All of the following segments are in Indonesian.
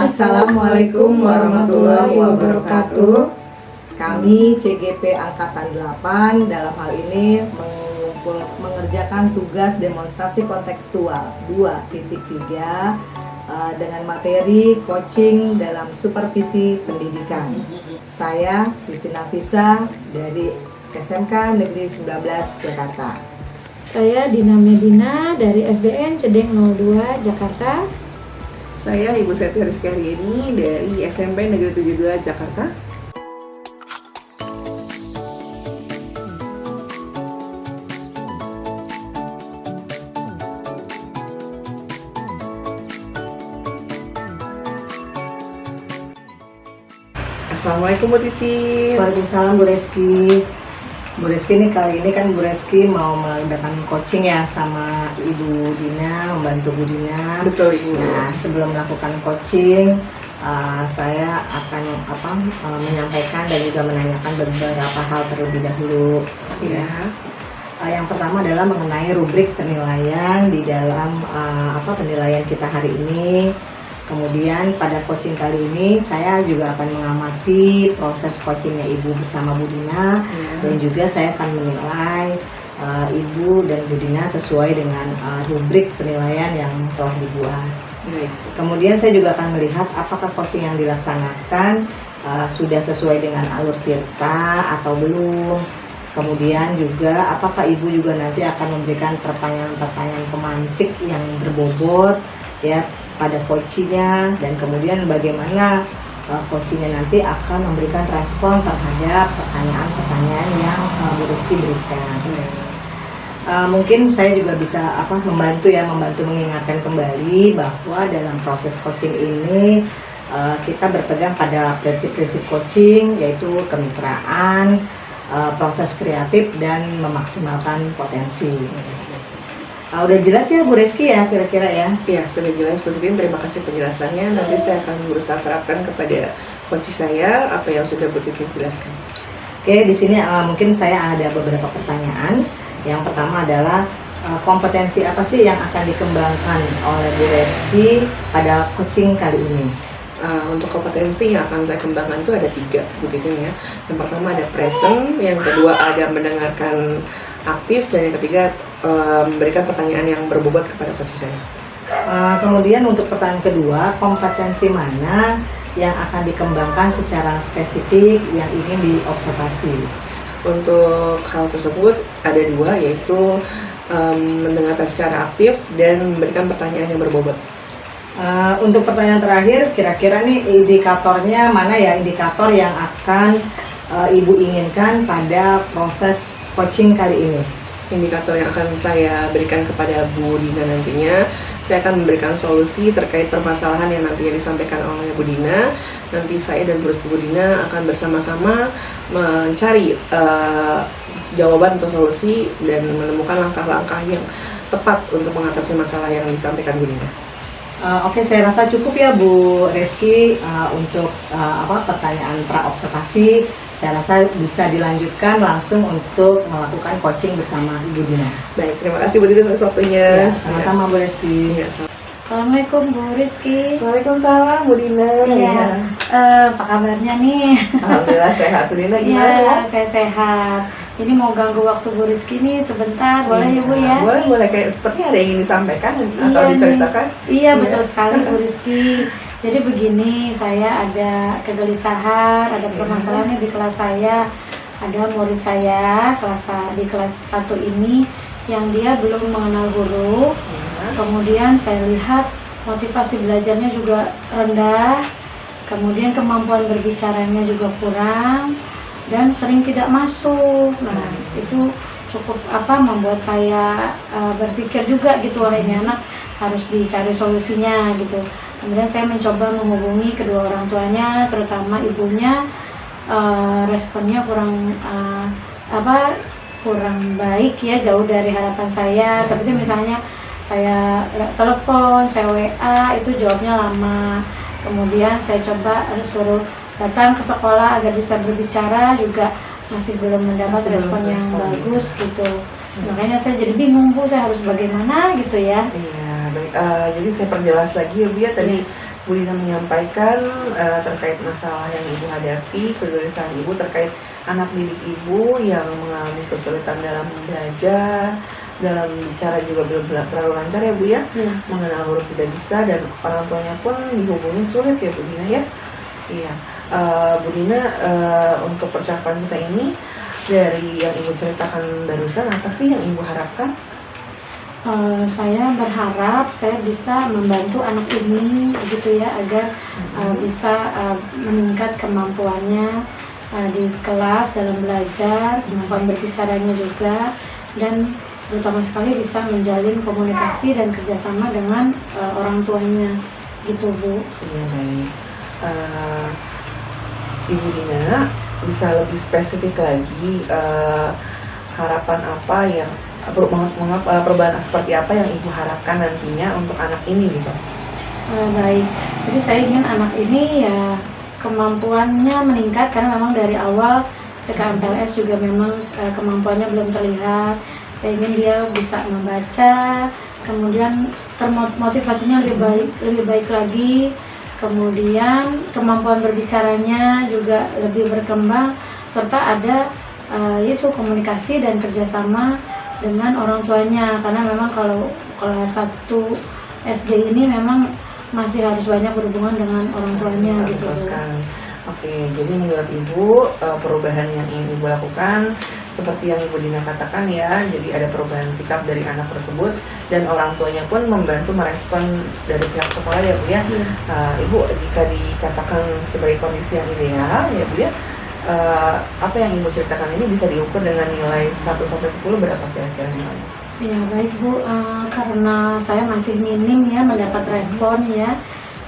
Assalamualaikum warahmatullahi wabarakatuh. Kami CGP Angkatan 8 dalam hal ini mengerjakan tugas demonstrasi kontekstual 2.3 dengan materi coaching dalam supervisi pendidikan. Saya Titi Nafisa dari SMK Negeri 19 Jakarta. Saya Dina Medina dari SDN Cedeng 02 Jakarta. Saya Ibu Seti Rizky Haryani dari SMP Negeri 72 Jakarta. Assalamualaikum Bu Titi. Waalaikumsalam Bu Reski. Bu Reski ini kali ini kan Bu Reski mau mengadakan coaching ya sama Ibu Dina, membantu Bu Dina. Betul Ibu. Nah, sebelum melakukan coaching, saya akan menyampaikan dan juga menanyakan beberapa hal terlebih dahulu. Ya. Yang pertama adalah mengenai rubrik penilaian di dalam penilaian kita hari ini. Kemudian pada coaching kali ini saya juga akan mengamati proses coachingnya Ibu bersama Bu Dina, dan juga saya akan menilai Ibu dan Bu Dina sesuai dengan rubrik penilaian yang telah dibuat. Kemudian saya juga akan melihat apakah coaching yang dilaksanakan sudah sesuai dengan alur tirta atau belum. Kemudian juga apakah Ibu juga nanti akan memberikan pertanyaan-pertanyaan pemantik yang berbobot ya pada coachingnya, dan kemudian bagaimana coachingnya nanti akan memberikan respon terhadap pertanyaan-pertanyaan yang Bu Rizky berikan. Mungkin saya juga bisa membantu mengingatkan kembali bahwa dalam proses coaching ini kita berpegang pada prinsip-prinsip coaching, yaitu kemitraan, proses kreatif, dan memaksimalkan potensi. Udah jelas ya Bu Reski ya kira-kira ya? Ya, sudah jelas Bu Titi. Terima kasih penjelasannya. Nanti saya akan berusaha terapkan kepada coach saya apa yang sudah Bu Titi jelaskan. Oke, di sini mungkin saya ada beberapa pertanyaan. Yang pertama adalah kompetensi apa sih yang akan dikembangkan oleh Bu Reski pada coaching kali ini? Untuk kompetensi yang akan saya kembangkan itu ada 3 begitu ya. Yang pertama ada present, yang kedua ada mendengarkan aktif, dan yang ketiga memberikan pertanyaan yang berbobot kepada coach saya. Kemudian untuk pertanyaan kedua, kompetensi mana yang akan dikembangkan secara spesifik yang ingin diobservasi? Untuk hal tersebut ada 2, yaitu mendengarkan secara aktif dan memberikan pertanyaan yang berbobot. Untuk pertanyaan terakhir, kira-kira nih indikatornya mana ya, indikator yang akan Ibu inginkan pada proses coaching kali ini? Indikator yang akan saya berikan kepada Bu Dina nantinya, saya akan memberikan solusi terkait permasalahan yang nantinya disampaikan oleh Bu Dina. Nanti saya dan Bu Dina akan bersama-sama mencari jawaban atau solusi dan menemukan langkah-langkah yang tepat untuk mengatasi masalah yang disampaikan Bu Dina. Oke, saya rasa cukup ya Bu Reski untuk pertanyaan pra-observasi. Saya rasa bisa dilanjutkan langsung untuk melakukan coaching bersama Ibu Dina. Baik, terima kasih Bu Dina atas waktunya. Ya, sama-sama Bu Reski. Assalamualaikum Bu Rizky. Waalaikumsalam Bu Dina. Apa kabarnya nih? Alhamdulillah sehat. Bu Dina gimana? Iya, saya sehat. Ini mau ganggu waktu Bu Rizky nih sebentar, boleh ya Bu ya? Boleh. Kayak seperti ada yang ingin disampaikan atau diceritakan? Iya, betul sekali Bu Rizky. Jadi begini, saya ada kegelisahan, ada permasalahan di kelas saya. Ada murid saya di kelas 1 ini yang dia belum mengenal huruf. Kemudian saya lihat motivasi belajarnya juga rendah. Kemudian kemampuan berbicaranya juga kurang dan sering tidak masuk. Nah, itu cukup membuat saya berpikir juga gitu, wah ini anak harus dicari solusinya gitu. Kemudian saya mencoba menghubungi kedua orang tuanya, terutama ibunya. Responnya kurang baik ya, jauh dari harapan saya. Seperti misalnya saya telepon, saya WA, itu jawabnya lama. Kemudian saya coba suruh datang ke sekolah agar bisa berbicara, juga masih belum mendapat respon yang bagus gitu. Makanya saya jadi bingung Bu, saya harus bagaimana gitu ya. Iya, baik. Jadi saya perjelas lagi ya Bu ya, tadi Bu Dina menyampaikan terkait masalah yang Ibu hadapi, kegelisahan Ibu terkait anak didik Ibu yang mengalami kesulitan dalam belajar, dalam bicara juga belum terlalu lancar ya Bu ya, mengenal huruf tidak bisa, dan orang tuanya pun dihubungi sulit ya Bu Dina ya. Iya, Bu Dina, untuk percakapan kita ini dari yang Ibu ceritakan barusan, apa sih yang Ibu harapkan? Saya berharap saya bisa membantu anak ini gitu ya, agar bisa meningkat kemampuannya di kelas dalam belajar, kemampuan berbicaranya juga, dan terutama sekali bisa menjalin komunikasi dan kerjasama dengan orang tuanya gitu Bu. Iya baik. Ibu Dina bisa lebih spesifik lagi, harapan apa yang perubahan seperti apa yang Ibu harapkan nantinya untuk anak ini gitu? Baik, jadi saya ingin anak ini ya kemampuannya meningkat, karena memang dari awal PKMPLS juga memang kemampuannya belum terlihat. Saya ingin dia bisa membaca, kemudian termotivasinya lebih baik lagi, kemudian kemampuan berbicaranya juga lebih berkembang, serta ada itu komunikasi dan kerjasama dengan orang tuanya, karena memang kalau kelas 1 SD ini memang masih harus banyak berhubungan dengan orang tuanya gitu. Oke, jadi menurut Ibu perubahan yang ingin Ibu lakukan seperti yang Ibu Dina katakan ya, jadi ada perubahan sikap dari anak tersebut dan orang tuanya pun membantu merespon dari pihak sekolah ya Bu ya. Ibu, jika dikatakan sebagai kondisi yang ideal ya Bu ya, apa yang Ibu ceritakan ini bisa diukur dengan nilai 1-10 berapa kira-kira nilainya? Ya baik Bu, karena saya masih minim ya mendapat respon ya,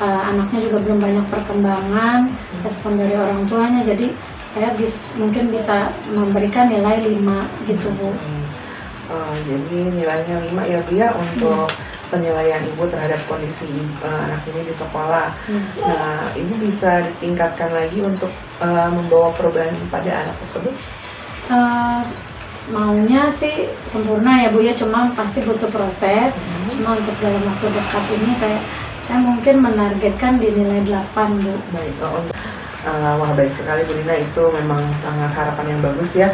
anaknya juga belum banyak perkembangan respon dari orang tuanya, jadi saya mungkin bisa memberikan nilai 5 gitu Bu. Jadi nilainya 5 ya Bu ya untuk penilaian Ibu terhadap kondisi anak ini di sekolah. Nah, Ibu bisa ditingkatkan lagi untuk membawa perubahan pada anak tersebut? Maunya sih sempurna ya Bu ya, cuma pasti butuh proses. Cuma untuk dalam waktu dekat ini saya mungkin menargetkan di nilai 8 Bu. Baik, wah baik sekali Bu Dina, itu memang sangat harapan yang bagus ya.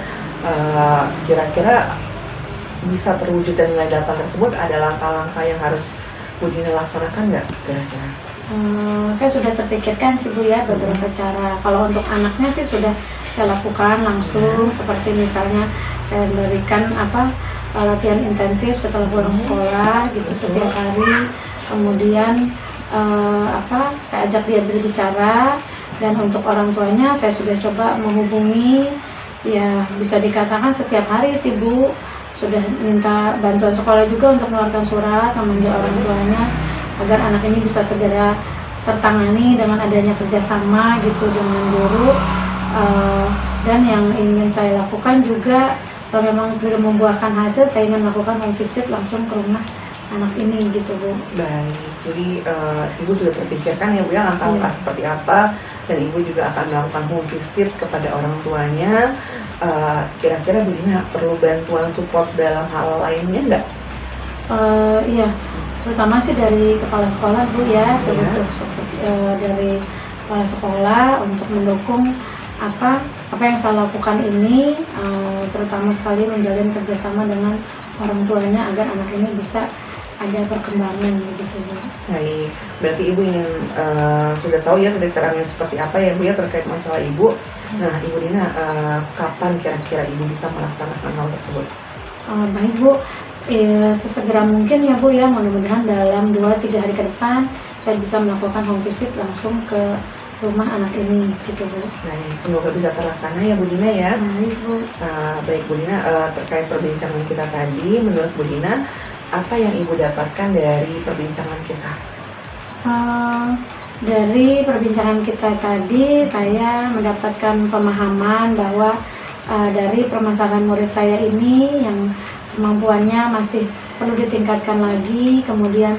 Kira-kira bisa terwujudnya nilai 8 tersebut, ada langkah-langkah yang harus Bu Dina laksanakan nggak kira-kira? Saya sudah terpikirkan sih Bu ya beberapa cara. Kalau untuk anaknya sih sudah saya lakukan langsung, seperti misalnya saya berikan latihan intensif setelah pulang sekolah gitu setiap hari. Kemudian saya ajak dia berbicara, dan untuk orang tuanya saya sudah coba menghubungi, ya bisa dikatakan setiap hari sih Bu. Sudah minta bantuan sekolah juga untuk mengeluarkan surat memanggil orang tuanya agar anak ini bisa segera tertangani dengan adanya kerjasama gitu dengan guru. Dan yang ingin saya lakukan juga, kalau memang belum membuahkan hasil, saya ingin melakukan home visit langsung ke rumah anak ini gitu Bu. Baik, jadi Ibu sudah terpikirkan ya Bu ya langkah-langkah seperti apa, dan Ibu juga akan melakukan home visit kepada orang tuanya. Kira-kira Bu Dina perlu bantuan support dalam hal lainnya nggak? Iya, terutama sih dari kepala sekolah Bu ya, saya butuh support dari kepala sekolah untuk mendukung apa yang saya lakukan ini, terutama sekali menjalin kerjasama dengan orang tuanya agar anak ini bisa ada perkembangan begitu Bu. Baik, berarti Ibu ingin sudah tahu ya keterangan seperti apa ya Bu ya terkait masalah Ibu. Nah Ibu Dina, kapan kira-kira Ibu bisa melaksanakan hal tersebut? Baik Bu, sesegera mungkin ya Bu ya, mudah-mudahan dalam 2-3 hari ke depan saya bisa melakukan home visit langsung ke rumah anak ini gitu Bu. Baik, semoga bisa terlaksana ya Bu Dina ya. Baik Bu. Baik Bu Dina, terkait perbincangan kita tadi, menurut Bu Dina apa yang Ibu dapatkan dari perbincangan kita? Dari perbincangan kita tadi, saya mendapatkan pemahaman bahwa dari permasalahan murid saya ini yang kemampuannya masih perlu ditingkatkan lagi, kemudian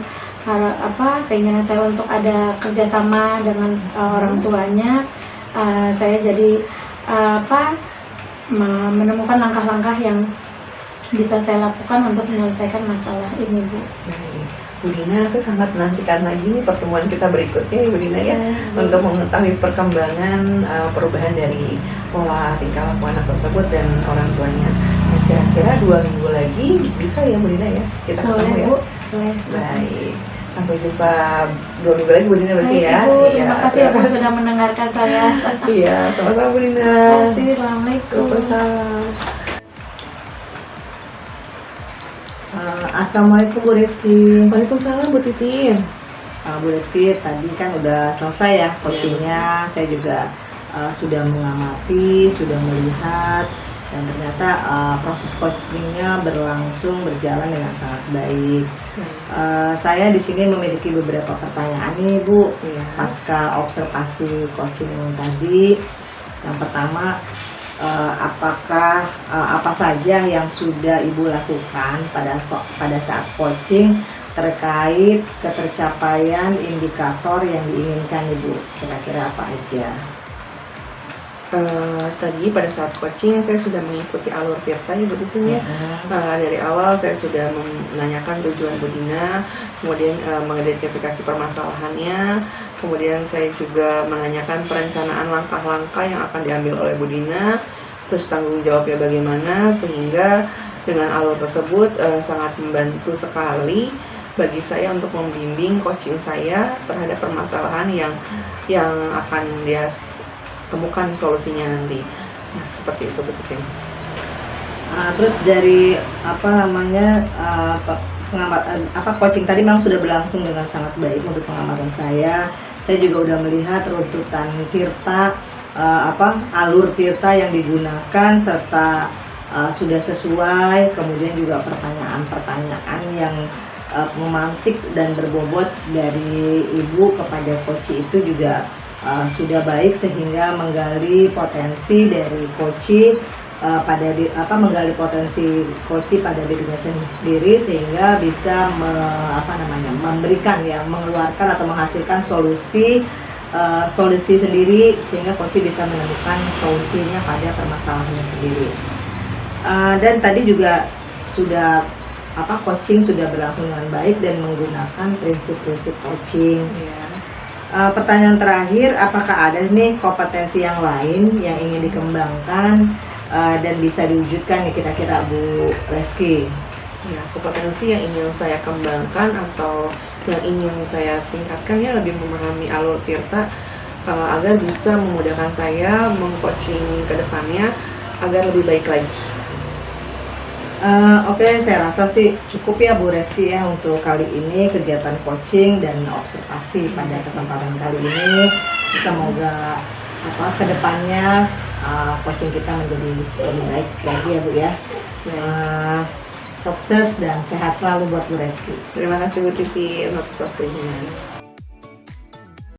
keinginan saya untuk ada kerjasama dengan orang tuanya, saya jadi menemukan langkah-langkah yang bisa saya lakukan untuk menyelesaikan masalah ini, Bu. Baik. Bu Dina, saya sangat menantikan lagi nih pertemuan kita berikutnya ya Bu Dina ya, untuk mengetahui perkembangan perubahan dari pola tingkah laku anak tersebut dan orang tuanya. Nah, kira-kira 2 minggu lagi bisa ya Bu Dina ya kita ketemu Boleh, ya. Bu. Boleh. Baik, sampai jumpa 2 minggu lagi Bu Dina berarti Baik, ya. Ibu, Iya, terima kasih ya Bu sudah mendengarkan saya. Iya, sama-sama Bu Dina. Terima kasih. Assalamualaikum. Waalaikumsalam. Assalamualaikum Bu Rizky. Waalaikumsalam Bu Titin. Bu Rizky, tadi kan udah selesai ya coachingnya. Saya juga sudah mengamati, sudah melihat, dan ternyata proses coachingnya berjalan dengan sangat baik. Saya di sini memiliki beberapa pertanyaan nih Bu, Iya. pasca observasi coaching tadi. Yang pertama, apakah apa saja yang sudah Ibu lakukan pada saat coaching terkait ketercapaian indikator yang diinginkan Ibu? Kira-kira apa aja? Tadi pada saat coaching saya sudah mengikuti alur Tirta ya Bu Titin ya. Dari awal saya sudah menanyakan tujuan Bu Dina, kemudian mengidentifikasi permasalahannya, kemudian saya juga menanyakan perencanaan langkah-langkah yang akan diambil oleh Bu Dina, terus tanggung jawabnya bagaimana, sehingga dengan alur tersebut sangat membantu sekali bagi saya untuk membimbing coaching saya terhadap permasalahan yang akan dia temukan solusinya nanti. Nah, seperti itu betul. Terus dari coaching tadi memang sudah berlangsung dengan sangat baik untuk pengamatan saya. Saya juga udah melihat runtutan Tirta, alur Tirta yang digunakan serta sudah sesuai. Kemudian juga pertanyaan-pertanyaan yang memantik dan berbobot dari Ibu kepada coach itu juga sudah baik, sehingga menggali potensi dari coach menggali potensi coach pada dirinya sendiri, sehingga bisa memberikan mengeluarkan atau menghasilkan solusi sendiri, sehingga coach bisa menemukan solusinya pada permasalahannya sendiri. Dan tadi juga sudah coaching sudah berlangsung dengan baik dan menggunakan prinsip-prinsip coaching. Pertanyaan terakhir, apakah ada nih kompetensi yang lain yang ingin dikembangkan dan bisa diwujudkan nih kira-kira Bu Reski? Ya, kompetensi yang ingin saya kembangkan atau yang ingin saya tingkatkan ya lebih memahami alur Tirta agar bisa memudahkan saya meng-coaching ke depannya agar lebih baik lagi. Oke, saya rasa sih cukup ya Bu Reski ya untuk kali ini kegiatan coaching dan observasi pada kesempatan kali ini. Semoga kedepannya coaching kita menjadi lebih baik lagi ya Bu ya. Sukses dan sehat selalu buat Bu Reski. Terima kasih Bu Titi atas waktunya.